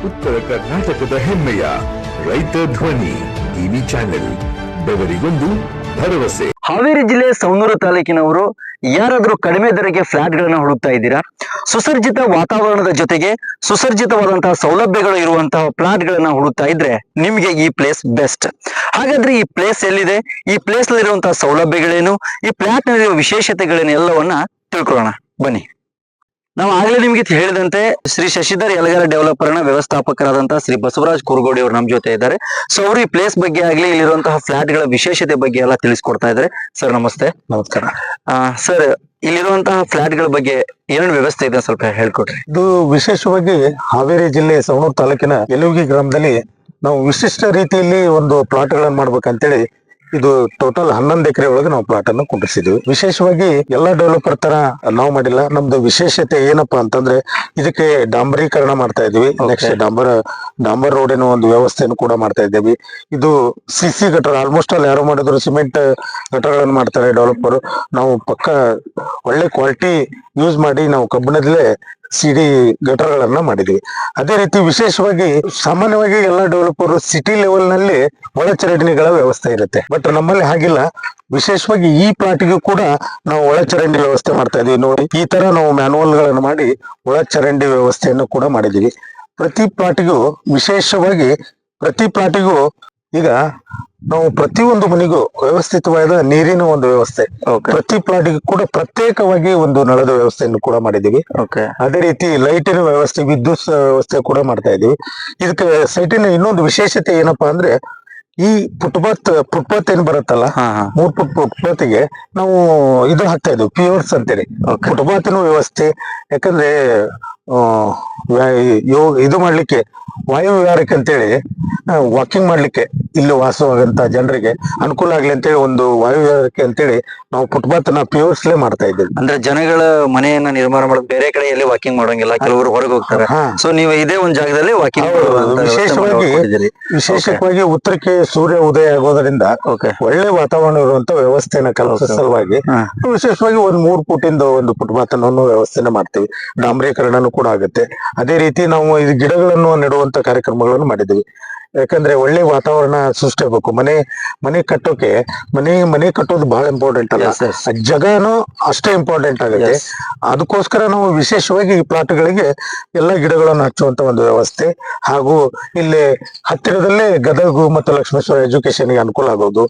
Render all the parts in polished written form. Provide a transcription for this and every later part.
ಉತ್ತರ ಕರ್ನಾಟಕದ ಹೆಮ್ಮೆಯ ರೈತ ಧ್ವನಿ ಟಿವಿ ಚಾನೆಲ್, ಬೆವರಿಗೊಂದು ಭರವಸೆ. ಹಾವೇರಿ ಜಿಲ್ಲೆ ಸವಣೂರು ತಾಲೂಕಿನವರು ಯಾರಾದರೂ ಕಡಿಮೆ ದರಕ್ಕೆ ಫ್ಲಾಟ್ ಗಳನ್ನ ಹುಡುಕ್ತಾ ಇದ್ದೀರಾ? ಸುಸರ್ಜಿತ ವಾತಾವರಣದ ಜೊತೆಗೆ ಸುಸರ್ಜಿತವಾದಂತಹ ಸೌಲಭ್ಯಗಳು ಇರುವಂತಹ ಫ್ಲಾಟ್ ಗಳನ್ನ ಹುಡುಕ್ತಾ ಇದ್ರೆ ನಿಮ್ಗೆ ಈ ಪ್ಲೇಸ್ ಬೆಸ್ಟ್. ಹಾಗಾದ್ರೆ ಈ ಪ್ಲೇಸ್ ಎಲ್ಲಿದೆ, ಈ ಪ್ಲೇಸ್ ನಲ್ಲಿರುವಂತಹ ಸೌಲಭ್ಯಗಳೇನು, ಈ ಫ್ಲಾಟ್ ನಲ್ಲಿರುವ ವಿಶೇಷತೆಗಳೇನು ಎಲ್ಲವನ್ನ ತಿಳ್ಕೊಳ್ಳೋಣ ಬನ್ನಿ. ನಾವು ಆಗ್ಲೇ ನಿಮ್ಗೆ ಹೇಳಿದಂತೆ ಶ್ರೀ ಶಶಿಧರ್ ಯಲಗಾರ ಡೆವಲಪರ್ ನ ವ್ಯವಸ್ಥಾಪಕರಾದಂತಹ ಶ್ರೀ ಬಸವರಾಜ್ ಕುರುಗೋಡಿ ಅವರು ನಮ್ಮ ಜೊತೆ ಇದ್ದಾರೆ. ಸೊ ಅವರು ಈ ಪ್ಲೇಸ್ ಬಗ್ಗೆ ಆಗ್ಲಿ ಇಲ್ಲಿರುವಂತಹ ಫ್ಲಾಟ್ ಗಳ ವಿಶೇಷತೆ ಬಗ್ಗೆ ಎಲ್ಲ ತಿಳಿಸ್ಕೊಡ್ತಾ ಇದ್ದಾರೆ. ಸರ್ ನಮಸ್ತೆ. ನಮಸ್ಕಾರ ಸರ್, ಇಲ್ಲಿರುವಂತಹ ಫ್ಲಾಟ್ ಗಳ ಬಗ್ಗೆ ಏನೇನು ವ್ಯವಸ್ಥೆ ಇದೆ ಸ್ವಲ್ಪ ಹೇಳ್ಕೊಡ್ರಿ. ಇದು ವಿಶೇಷವಾಗಿ ಹಾವೇರಿ ಜಿಲ್ಲೆ ಸವಣೂರು ತಾಲೂಕಿನ ಯಲುಗಿ ಗ್ರಾಮದಲ್ಲಿ ನಾವು ವಿಶಿಷ್ಟ ರೀತಿಯಲ್ಲಿ ಒಂದು ಪ್ಲಾಟ್ ಗಳನ್ನ ಮಾಡ್ಬೇಕಂತೇಳಿ ಇದು ಟೋಟಲ್ 11 ಎಕರೆ ಒಳಗೆ ನಾವು ಪ್ಲಾಟ್ ಅನ್ನು ಕುಂಡಿಸಿದ್ವಿ. ವಿಶೇಷವಾಗಿ ಎಲ್ಲಾ ಡೆವಲಪರ್ ತರ ನಾವು ಮಾಡಿಲ್ಲ. ನಮ್ದು ವಿಶೇಷತೆ ಏನಪ್ಪಾ ಅಂತಂದ್ರೆ ಇದಕ್ಕೆ ಡಾಂಬರೀಕರಣ ಮಾಡ್ತಾ ಇದ್ವಿ. ನೆಕ್ಸ್ಟ್ ಡಾಂಬರ್ ರೋಡಿನ ಒಂದು ವ್ಯವಸ್ಥೆಯನ್ನು ಕೂಡ ಮಾಡ್ತಾ ಇದ್ದೇವೆ. ಇದು ಸಿಸಿ ಗಟರ್ ಆಲ್ಮೋಸ್ಟ್ ಅಲ್ಲಿ ಯಾರು ಮಾಡಿದ್ರು ಸಿಮೆಂಟ್ ಗಟರ್ಗಳನ್ನು ಮಾಡ್ತಾರೆ ಡೆವಲಪರ್. ನಾವು ಪಕ್ಕ ಒಳ್ಳೆ ಕ್ವಾಲಿಟಿ ಯೂಸ್ ಮಾಡಿ ನಾವು ಕಬ್ಬಿಣದಲ್ಲೇ ಸಿಡಿ ಗಟರ್ಗಳನ್ನ ಮಾಡಿದ್ವಿ. ಅದೇ ರೀತಿ ವಿಶೇಷವಾಗಿ ಸಾಮಾನ್ಯವಾಗಿ ಎಲ್ಲಾ ಡೆವಲಪರ್ ಸಿಟಿ ಲೆವೆಲ್ ನಲ್ಲಿ ಒಳಚರಂಡಿಗಳ ವ್ಯವಸ್ಥೆ ಇರುತ್ತೆ. ಬಟ್ ನಮ್ಮಲ್ಲಿ ಹಾಗಿಲ್ಲ. ವಿಶೇಷವಾಗಿ ಈ ಪ್ಲಾಟಿಗೂ ಕೂಡ ನಾವು ಒಳಚರಂಡಿ ವ್ಯವಸ್ಥೆ ಮಾಡ್ತಾ ಇದೀವಿ. ನೋಡಿ, ಈ ತರ ನಾವು ಮ್ಯಾನುವಲ್ ಗಳನ್ನು ಮಾಡಿ ಒಳಚರಂಡಿ ವ್ಯವಸ್ಥೆಯನ್ನು ಕೂಡ ಮಾಡಿದೀವಿ. ಪ್ರತಿ ಪ್ಲಾಟಿಗೂ ವಿಶೇಷವಾಗಿ ಈಗ ನಾವು ಪ್ರತಿಯೊಂದು ಮನೆಗೂ ವ್ಯವಸ್ಥಿತವಾದ ನೀರಿನ ಒಂದು ವ್ಯವಸ್ಥೆ, ಪ್ರತಿ ಪ್ಲಾಟಿಗೂ ಕೂಡ ಪ್ರತ್ಯೇಕವಾಗಿ ಒಂದು ನಳದ ವ್ಯವಸ್ಥೆಯನ್ನು ಕೂಡ ಮಾಡಿದೀವಿ. ಅದೇ ರೀತಿ ಲೈಟಿನ ವ್ಯವಸ್ಥೆ, ವಿದ್ಯುತ್ ವ್ಯವಸ್ಥೆ ಕೂಡ ಮಾಡ್ತಾ ಇದೀವಿ. ಇದಕ್ಕೆ ಸೈಟಿನ ಇನ್ನೊಂದು ವಿಶೇಷತೆ ಏನಪ್ಪಾ ಅಂದ್ರೆ ಈ ಫುಟ್ಪಾತ್ ಏನ್ ಬರುತ್ತಲ್ಲ, 3 ಫುಟ್ ಫುಟ್ಪಾತಿಗೆ ನಾವು ಇದು ಹಾಕ್ತಾ ಇದ್ವಿ, ಪಿವರ್ಸ್ ಅಂತೇಳಿ ಫುಟ್ಪಾತಿನ ವ್ಯವಸ್ಥೆ. ಯಾಕಂದ್ರೆ ಇದು ಮಾಡ್ಲಿಕ್ಕೆ ವಾಯು ವಿಹಾರಕ್ಕೆ ಅಂತೇಳಿ ವಾಕಿಂಗ್ ಮಾಡ್ಲಿಕ್ಕೆ ಇಲ್ಲಿ ವಾಸವಾಗಂತ ಜನರಿಗೆ ಅನುಕೂಲ ಆಗ್ಲಿ ಅಂತೇಳಿ ಒಂದು ವಾಯು ವಿಹಾರಕ್ಕೆ ಅಂತೇಳಿ ನಾವು ಫುಟ್ಪಾತ್ ನ ಪ್ಯೂರ್ಸ್ಲೇ ಮಾಡ್ತಾ ಇದ್ದೀವಿ. ಅಂದ್ರೆ ಜನಗಳ ಮನೆಯನ್ನ ನಿರ್ಮಾಣ ಮಾಡೋದು ಬೇರೆ ಕಡೆ ಎಲ್ಲಿ ವಾಕಿಂಗ್ ಮಾಡೋಂಗಿಲ್ಲ, ಕೆಲವರು ಹೊರಗೆ ಹೋಗ್ತಾರೆ. ಸೊ ನೀವು ಇದೇ ಒಂದ್ ಜಾಗದಲ್ಲಿ ವಾಕಿಂಗ್ ವಿಶೇಷವಾಗಿ ಉತ್ತರಕ್ಕೆ ಸೂರ್ಯ ಉದಯ ಆಗೋದ್ರಿಂದ ಒಳ್ಳೆ ವಾತಾವರಣ ಇರುವಂತ ವ್ಯವಸ್ಥೆನ ಕಲ್ಪಿಸುವ ಸಲುವಾಗಿ ವಿಶೇಷವಾಗಿ ಒಂದ್ 3 ಫುಟಿಂದ ಒಂದು ಫುಟ್ಪಾತ್ ಅನ್ನೋ ವ್ಯವಸ್ಥೆನ ಮಾಡ್ತೀವಿ. ಡಾಂಬರೀಕರಣನೂ ಕೂಡ ಆಗುತ್ತೆ. ಅದೇ ರೀತಿ ನಾವು ಇದು ಗಿಡಗಳನ್ನು ನೆಡುವಂತ ಕಾರ್ಯಕ್ರಮಗಳನ್ನು ಮಾಡಿದ್ದೀವಿ. ಯಾಕಂದ್ರೆ ಒಳ್ಳೆ ವಾತಾವರಣ ಸೃಷ್ಟಿ ಆಗ್ಬೇಕು. ಮನೆ ಕಟ್ಟೋಕೆ ಮನೆ ಕಟ್ಟೋದು ಬಹಳ ಇಂಪಾರ್ಟೆಂಟ್ ಅಲ್ಲ, ಜಗನು ಅಷ್ಟೇ ಇಂಪಾರ್ಟೆಂಟ್ ಆಗುತ್ತೆ. ಅದಕ್ಕೋಸ್ಕರ ನಾವು ವಿಶೇಷವಾಗಿ ಈ ಪ್ಲಾಟ್ಗಳಿಗೆ ಎಲ್ಲ ಗಿಡಗಳನ್ನು ಹಚ್ಚುವಂತ ಒಂದು ವ್ಯವಸ್ಥೆ, ಹಾಗೂ ಇಲ್ಲಿ ಹತ್ತಿರದಲ್ಲೇ ಗದಗ ಮತ್ತು ಲಕ್ಷ್ಮೇಶ್ವರ ಎಜುಕೇಶನ್ ಗೆ ಅನುಕೂಲ ಆಗೋದು,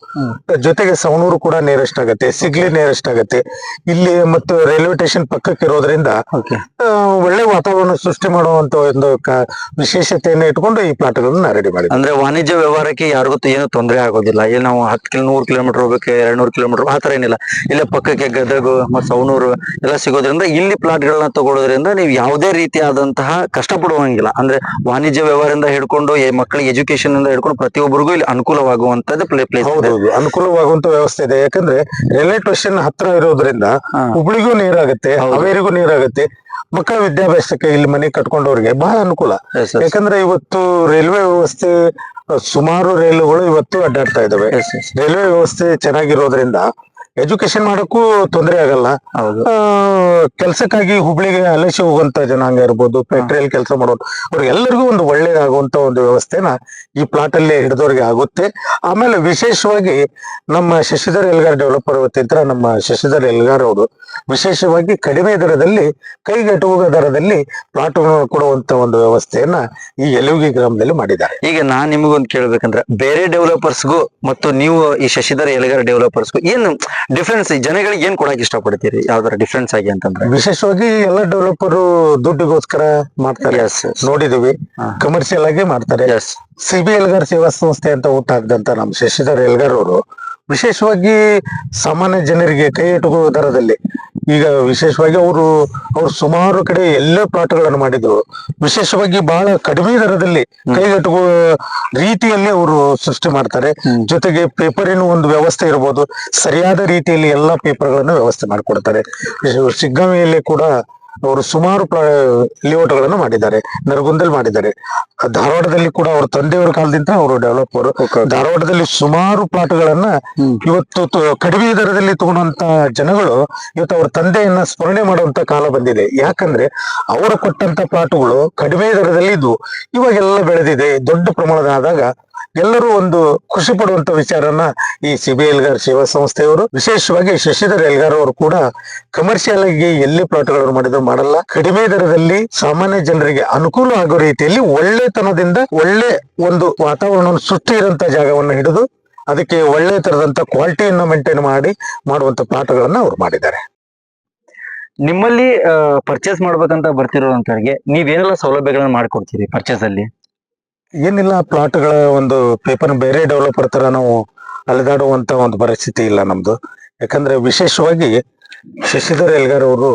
ಜೊತೆಗೆ ಸವಣೂರು ಕೂಡ ನಿಯರೆಸ್ಟ್ ಆಗುತ್ತೆ, ಸಿಗ್ಲಿ ನಿಯರೆಸ್ಟ್ ಆಗುತ್ತೆ ಇಲ್ಲಿ, ಮತ್ತು ರೈಲ್ವೆ ಸ್ಟೇಷನ್ ಪಕ್ಕಕ್ಕೆ ಇರೋದ್ರಿಂದ ಒಳ್ಳೆ ವಾತಾವರಣ ಸೃಷ್ಟಿ ಮಾಡುವಂತ ಒಂದು ವಿಶೇಷತೆಯನ್ನು ಇಟ್ಕೊಂಡು ಈ ಪ್ಲಾಟ್ಗಳನ್ನ ರೆಡಿ ಮಾಡಿ. ಅಂದ್ರೆ ವಾಣಿಜ್ಯ ವ್ಯವಹಾರಕ್ಕೆ ಯಾರಿಗೂ ಏನು ತೊಂದರೆ ಆಗೋದಿಲ್ಲ. ಇಲ್ಲಿ ನಾವು 100 ಕಿಲೋಮೀಟರ್ ಹೋಗ್ಬೇಕು, 200 ಕಿಲೋಮೀಟರ್ ಆತರ ಏನಿಲ್ಲ. ಇಲ್ಲೇ ಪಕ್ಕಕ್ಕೆ ಗದಗ ಮತ್ತು ಸವಣೂರು ಎಲ್ಲ ಸಿಗೋದ್ರಿಂದ ಇಲ್ಲಿ ಪ್ಲಾಟ್ ಗಳನ್ನ ತಗೊಳ್ಳೋದ್ರಿಂದ ನೀವು ಯಾವುದೇ ರೀತಿಯಾದಂತಹ ಕಷ್ಟಪಡುವಂಗಿಲ್ಲ. ಅಂದ್ರೆ ವಾಣಿಜ್ಯ ವ್ಯವಹಾರದಿಂದ ಹಿಡ್ಕೊಂಡು ಮಕ್ಕಳಿಗೆ ಎಜುಕೇಶನ್ ಇಂದ ಹಿಡ್ಕೊಂಡು ಪ್ರತಿಯೊಬ್ಬರಿಗೂ ಇಲ್ಲಿ ಅನುಕೂಲವಾಗುವಂತದ್ದು ಪ್ಲೇಸ್. ಅನುಕೂಲವಾಗುವಂತ ವ್ಯವಸ್ಥೆ ಇದೆ. ಯಾಕಂದ್ರೆ ರೈಲ್ವೆ ಸ್ಟೇಷನ್ ಹತ್ರ ಇರೋದ್ರಿಂದ ಹುಬ್ಳಿಗೂ ನೀರಾಗುತ್ತೆ, ಹಾವೇರಿಗೂ ನೀರಾಗುತ್ತೆ. ಮಕ್ಕಳ ವಿದ್ಯಾಭ್ಯಾಸಕ್ಕೆ ಇಲ್ಲಿ ಮನೆ ಕಟ್ಕೊಂಡವ್ರಿಗೆ ಬಹಳ ಅನುಕೂಲ. ಯಾಕಂದ್ರೆ ಇವತ್ತು ರೈಲ್ವೆ ವ್ಯವಸ್ಥೆ, ಸುಮಾರು ರೈಲುಗಳು ಇವತ್ತು ಅಡ್ಡಾಡ್ತಾ ಇದಾವೆ. ರೈಲ್ವೆ ವ್ಯವಸ್ಥೆ ಚೆನ್ನಾಗಿರೋದ್ರಿಂದ ಎಜುಕೇಶನ್ ಮಾಡಕ್ಕೂ ತೊಂದರೆ ಆಗಲ್ಲ. ಕೆಲ್ಸಕ್ಕಾಗಿ ಹುಬ್ಳಿಗೆ ಅಲಸಿ ಹೋಗುವಂತ ಜನಾಂಗ ಇರ್ಬೋದು, ಫ್ಯಾಕ್ಟ್ರಿಯಲ್ಲಿ ಕೆಲಸ ಮಾಡೋದು, ಅವ್ರಿಗೆಲ್ಲರಿಗೂ ಒಂದು ಒಳ್ಳೇದಾಗುವಂತ ಒಂದು ವ್ಯವಸ್ಥೆನ ಈ ಪ್ಲಾಟ್ ಅಲ್ಲಿ ಹಿಡಿದವ್ರಿಗೆ ಆಗುತ್ತೆ. ಆಮೇಲೆ ವಿಶೇಷವಾಗಿ ನಮ್ಮ ಶಶಿಧರ್ ಯಲಗಾರ್ ಡೆವಲಪರ್ ವತಿಯಿಂದ ನಮ್ಮ ಶಶಿಧರ್ ಯಲಗಾರ್ ಅವರು ವಿಶೇಷವಾಗಿ ಕಡಿಮೆ ದರದಲ್ಲಿ, ಕೈಗೆಟುಕುವ ದರದಲ್ಲಿ ಪ್ಲಾಟ್ ಕೊಡುವಂತ ಒಂದು ವ್ಯವಸ್ಥೆಯನ್ನ ಈ ಯಲುಗಿ ಗ್ರಾಮದಲ್ಲಿ ಮಾಡಿದ್ದಾರೆ. ಈಗ ನಾನ್ ನಿಮಗೊಂದು ಕೇಳ್ಬೇಕಂದ್ರೆ, ಬೇರೆ ಡೆವಲಪರ್ಸ್ಗೂ ಮತ್ತು ನೀವು ಈ ಶಶಿಧರ್ ಯಲಗಾರ್ ಡೆವಲಪರ್ಸ್ಗೂ ಏನು ಡಿಫ್ರೆನ್ಸ್, ಜನಗಳಿಗೆ ಏನ್ ಕೊಡಕ್ ಇಷ್ಟಪಡ್ತೀರಿ? ಯಾವ್ದಾರ ಡಿಫ್ರೆನ್ಸ್ ಆಗಿ ಅಂತಂದ್ರೆ ವಿಶೇಷವಾಗಿ ಎಲ್ಲ ಡೆವಲಪರ್ ದುಡ್ಡಿಗೋಸ್ಕರ ಮಾಡ್ತಾರೆ, ನೋಡಿದೀವಿ. ಕಮರ್ಷಿಯಲ್ ಆಗಿ ಮಾಡ್ತಾರೆ. ಸಿಬಿ ಯಲಗಾರ್ ಸೇವಾ ಸಂಸ್ಥೆ ಅಂತ ಹುಟ್ಟಾಕ್ದಂತ ನಮ್ಮ ಶಶಿಧರ್ ಯಲಗಾರ್ ಅವರು ವಿಶೇಷವಾಗಿ ಸಾಮಾನ್ಯ ಜನರಿಗೆ ಕೈ ಎಟುಕುವ ದರದಲ್ಲಿ, ಈಗ ವಿಶೇಷವಾಗಿ ಅವರು ಸುಮಾರು ಕಡೆ ಎಲ್ಲ ಪ್ಲಾಟ್ಗಳನ್ನು ಮಾಡಿದ್ರು. ವಿಶೇಷವಾಗಿ ಬಹಳ ಕಡಿಮೆ ದರದಲ್ಲಿ ಕೈಗೆಟುಕುವ ರೀತಿಯಲ್ಲಿ ಅವರು ಸೃಷ್ಟಿ ಮಾಡ್ತಾರೆ. ಜೊತೆಗೆ ಪೇಪರಿನ ಒಂದು ವ್ಯವಸ್ಥೆ ಇರ್ಬೋದು, ಸರಿಯಾದ ರೀತಿಯಲ್ಲಿ ಎಲ್ಲಾ ಪೇಪರ್ಗಳನ್ನು ವ್ಯವಸ್ಥೆ ಮಾಡಿಕೊಡ್ತಾರೆ. ಶಿಗ್ಗಾಂವಿಯಲ್ಲಿ ಕೂಡ ಅವರು ಸುಮಾರು ಲೇಔಟ್ಗಳನ್ನು ಮಾಡಿದ್ದಾರೆ. ನರಗುಂದಲ್ಲಿ ಮಾಡಿದ್ದಾರೆ, ಧಾರವಾಡದಲ್ಲಿ ಕೂಡ ಅವ್ರ ತಂದೆಯವರ ಕಾಲದಿಂದ ಅವರು ಡೆವಲಪರ್. ಧಾರವಾಡದಲ್ಲಿ ಸುಮಾರು ಪ್ಲಾಟ್ಗಳನ್ನ ಇವತ್ತು ಕಡಿಮೆ ದರದಲ್ಲಿ ತಗೊಂಡಂತ ಜನಗಳು ಇವತ್ತು ಅವ್ರ ತಂದೆಯನ್ನ ಸ್ಮರಣೆ ಮಾಡುವಂತ ಕಾಲ ಬಂದಿದೆ. ಯಾಕಂದ್ರೆ ಅವರು ಕೊಟ್ಟಂತ ಪ್ಲಾಟ್ಗಳು ಕಡಿಮೆ ದರದಲ್ಲಿ ಇದ್ವು, ಇವಾಗೆಲ್ಲ ಬೆಳೆದಿದೆ ದೊಡ್ಡ ಪ್ರಮಾಣದಾದಾಗ ಎಲ್ಲರೂ ಒಂದು ಖುಷಿ ಪಡುವಂತ ವಿಚಾರನ ಈ ಸಿಬಿ ಎಲ್ಗಾರ್ ಸೇವಾ ಸಂಸ್ಥೆಯವರು, ವಿಶೇಷವಾಗಿ ಶಶಿಧರ್ ಎಲ್ಗಾರ್ ಅವರು ಕೂಡ ಕಮರ್ಷಿಯಲ್ ಆಗಿ ಎಲ್ಲಿ ಪ್ಲಾಟ್ಗಳನ್ನು ಮಾಡಿದ್ರು ಮಾಡಲ್ಲ, ಕಡಿಮೆ ದರದಲ್ಲಿ ಸಾಮಾನ್ಯ ಜನರಿಗೆ ಅನುಕೂಲ ಆಗೋ ರೀತಿಯಲ್ಲಿ ಒಳ್ಳೆತನದಿಂದ ಒಳ್ಳೆ ಒಂದು ವಾತಾವರಣವನ್ನು ಸೃಷ್ಟಿ ಇರುವಂತ ಜಾಗವನ್ನು ಹಿಡಿದು ಅದಕ್ಕೆ ಒಳ್ಳೆ ತರದಂತ ಕ್ವಾಲಿಟಿಯನ್ನ ಮೇಂಟೈನ್ ಮಾಡುವಂತ ಪ್ಲಾಟ್ಗಳನ್ನ ಅವ್ರು ಮಾಡಿದ್ದಾರೆ. ನಿಮ್ಮಲ್ಲಿ ಪರ್ಚೇಸ್ ಮಾಡ್ಬೇಕಂತ ಬರ್ತಿರೋಂತವ್ರಿಗೆ ನೀವೇನೆಲ್ಲ ಸೌಲಭ್ಯಗಳನ್ನ ಮಾಡ್ಕೊಡ್ತೀರಿ ಪರ್ಚೇಸ್ ಅಲ್ಲಿ? ಏನಿಲ್ಲ, ಪ್ಲಾಟ್ಗಳ ಒಂದು ಪೇಪರ್ ಬೇರೆ ಡೆವಲಪರ್ ತರ ನಾವು ಅಲೆದಾಡುವಂತ ಒಂದು ಪರಿಸ್ಥಿತಿ ಇಲ್ಲ ನಮ್ದು. ಯಾಕಂದ್ರೆ ವಿಶೇಷವಾಗಿ ಶಶಿಧರ್ ಎಲ್ಗಾರ್ ಅವರು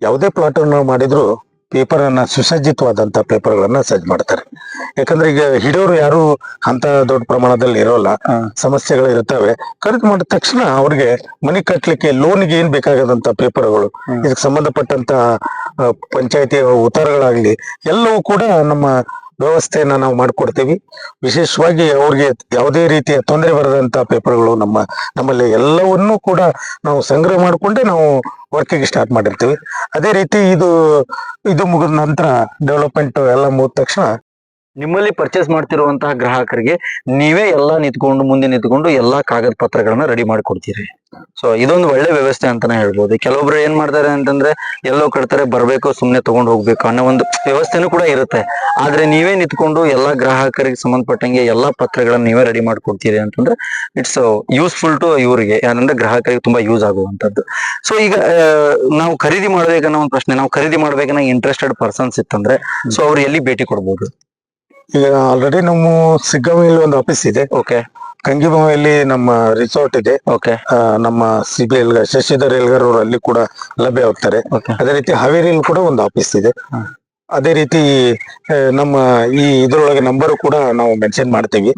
ಯಾವುದೇ ಪ್ಲಾಟ್ ಅನ್ನು ಮಾಡಿದ್ರು ಪೇಪರ್ ಅನ್ನ ಸುಸಜ್ಜಿತವಾದಂತ ಪೇಪರ್ಗಳನ್ನ ಸಜ್ಜು ಮಾಡ್ತಾರೆ. ಯಾಕಂದ್ರೆ ಈಗ ಹಿಡಿಯೋರು ಯಾರು ಅಂತ ದೊಡ್ಡ ಪ್ರಮಾಣದಲ್ಲಿ ಇರೋಲ್ಲ, ಸಮಸ್ಯೆಗಳು ಇರ್ತವೆ. ಖರೀದಿ ಮಾಡಿದ ತಕ್ಷಣ ಅವ್ರಿಗೆ ಮನೆ ಕಟ್ಲಿಕ್ಕೆ ಲೋನ್ಗೆ ಏನ್ ಬೇಕಾಗದಂತ ಪೇಪರ್ಗಳು, ಇದಕ್ಕೆ ಸಂಬಂಧಪಟ್ಟಂತ ಪಂಚಾಯತಿ ಉತ್ತರಗಳಾಗ್ಲಿ ಎಲ್ಲವೂ ಕೂಡ ನಮ್ಮ ವ್ಯವಸ್ಥೆಯನ್ನ ನಾವು ಮಾಡ್ಕೊಡ್ತೀವಿ. ವಿಶೇಷವಾಗಿ ಅವ್ರಿಗೆ ಯಾವುದೇ ರೀತಿಯ ತೊಂದರೆ ಬರದಂತ ಪೇಪರ್ಗಳು ನಮ್ಮಲ್ಲಿ ಎಲ್ಲವನ್ನೂ ಕೂಡ ನಾವು ಸಂಗ್ರಹ ಮಾಡಿಕೊಂಡೇ ನಾವು ವರ್ಕಿಗೆ ಸ್ಟಾರ್ಟ್ ಮಾಡಿರ್ತೀವಿ. ಅದೇ ರೀತಿ ಇದು ಮುಗಿದ ನಂತರ ಡೆವಲಪ್ಮೆಂಟ್ ಎಲ್ಲ ಮುಗಿದ ತಕ್ಷಣ ನಿಮ್ಮಲ್ಲಿ ಪರ್ಚೇಸ್ ಮಾಡ್ತಿರುವಂತಹ ಗ್ರಾಹಕರಿಗೆ ನೀವೇ ಎಲ್ಲಾ ಮುಂದೆ ನಿಂತ್ಕೊಂಡು ಎಲ್ಲಾ ಕಾಗದ ಪತ್ರಗಳನ್ನ ರೆಡಿ ಮಾಡ್ಕೊಡ್ತೀರಿ. ಸೊ ಇದೊಂದು ಒಳ್ಳೆ ವ್ಯವಸ್ಥೆ ಅಂತಾನೆ ಹೇಳ್ಬೋದು. ಕೆಲವೊಬ್ರು ಏನ್ ಮಾಡ್ತಾರೆ ಅಂತಂದ್ರೆ ಎಲ್ಲೋ ಕಟ್ತಾರೆ, ಬರ್ಬೇಕು ಸುಮ್ನೆ ತಗೊಂಡು ಹೋಗ್ಬೇಕು ಅನ್ನೋ ಒಂದು ವ್ಯವಸ್ಥೆನೂ ಕೂಡ ಇರುತ್ತೆ. ಆದ್ರೆ ನೀವೇ ನಿಂತ್ಕೊಂಡು ಎಲ್ಲಾ ಗ್ರಾಹಕರಿಗೆ ಸಂಬಂಧಪಟ್ಟಂಗೆ ಎಲ್ಲಾ ಪತ್ರಗಳನ್ನ ನೀವೇ ರೆಡಿ ಮಾಡ್ಕೊಡ್ತೀರಿ ಅಂತಂದ್ರೆ ಇಟ್ಸ್ ಯೂಸ್ಫುಲ್ ಟು ಇವರಿಗೆ, ಯಾರಂದ್ರೆ ಗ್ರಾಹಕರಿಗೆ ತುಂಬಾ ಯೂಸ್ ಆಗುವಂತದ್ದು. ಸೊ ಈಗ ನಾವು ಖರೀದಿ ಮಾಡ್ಬೇಕನ್ನೋ ಒಂದು ಪ್ರಶ್ನೆ, ನಾವು ಖರೀದಿ ಮಾಡ್ಬೇಕನ್ನ ಇಂಟ್ರೆಸ್ಟೆಡ್ ಪರ್ಸನ್ಸ್ ಇತ್ತಂದ್ರೆ ಸೊ ಅವ್ರು ಎಲ್ಲಿ ಭೇಟಿ ಕೊಡ್ಬೋದು? ಈಗ ಆಲ್ರೆಡಿ ನಮ್ಮ ಸಿಗ್ಗಾವಿಯಲ್ಲಿ ಒಂದು ಆಫೀಸ್ ಇದೆ. ಓಕೆ. ಕಂಗಿಬಾವಿಯಲ್ಲಿ ನಮ್ಮ ರಿಸಾರ್ಟ್ ಇದೆ. ಓಕೆ. ನಮ್ಮ ಸಿಬಿ ಎಲ್ಗಾರ್ ಶಶಿಧರ್ ಎಲ್ಗಾರ್ ಅವರು ಅಲ್ಲಿ ಕೂಡ ಲಭ್ಯವಾಗ್ತಾರೆ. ಅದೇ ರೀತಿ ಹಾವೇರಿಯಲ್ಲಿ ಕೂಡ ಒಂದು ಆಫೀಸ್ ಇದೆ. ಅದೇ ರೀತಿ ನಮ್ಮ ಇದ್ರೊಳಗೆ ನಂಬರ್ ಕೂಡ ನಾವು ಮೆನ್ಷನ್ ಮಾಡ್ತೀವಿ,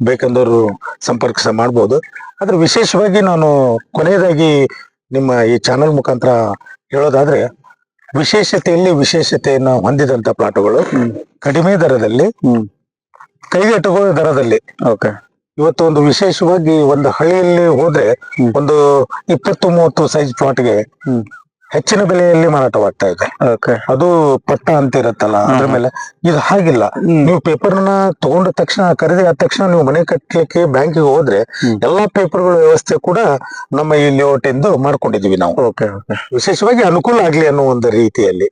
ಬೇಕಂದವರು ಸಂಪರ್ಕ ಮಾಡ್ಬೋದು. ಆದ್ರೆ ವಿಶೇಷವಾಗಿ ನಾನು ಕೊನೆಯದಾಗಿ ನಿಮ್ಮ ಈ ಚಾನೆಲ್ ಮುಖಾಂತರ ಹೇಳೋದಾದ್ರೆ, ವಿಶೇಷತೆಯನ್ನ ಹೊಂದಿದಂತ ಪ್ಲಾಟ್ಗಳು ಕಡಿಮೆ ದರದಲ್ಲಿ, ಕೈಗೆಟುಕುವ ದರದಲ್ಲಿ. ಓಕೆ. ಇವತ್ತು ಒಂದು ವಿಶೇಷವಾಗಿ ಒಂದು ಹಳ್ಳಿಯಲ್ಲಿ ಹೋದ್ರೆ ಒಂದು 20-30 ಸೈಜ್ ಪ್ಲಾಟ್ಗೆ ಹೆಚ್ಚಿನ ಬೆಲೆಯಲ್ಲಿ ಮಾರಾಟವಾಗ್ತಾ ಇದೆ. ಅದು ಪಟ್ಟ ಅಂತ ಇರುತ್ತಲ್ಲ, ಅದ್ರ ಮೇಲೆ. ಇದು ಹಾಗಿಲ್ಲ. ನೀವು ಪೇಪರ್ನ ತಗೊಂಡ ತಕ್ಷಣ, ಖರೀದಿ ಆದ ತಕ್ಷಣ ನೀವು ಮನೆ ಕಟ್ಟಲಿಕ್ಕೆ ಬ್ಯಾಂಕಿಗೆ ಹೋದ್ರೆ ಎಲ್ಲಾ ಪೇಪರ್ಗಳ ವ್ಯವಸ್ಥೆ ಕೂಡ ನಮ್ಮ ಈ ಲೇಔಟ್ ಇಂದ ಮಾಡ್ಕೊಂಡಿದೀವಿ ನಾವು. ವಿಶೇಷವಾಗಿ ಅನುಕೂಲ ಆಗ್ಲಿ ಅನ್ನೋ ಒಂದು ರೀತಿಯಲ್ಲಿ.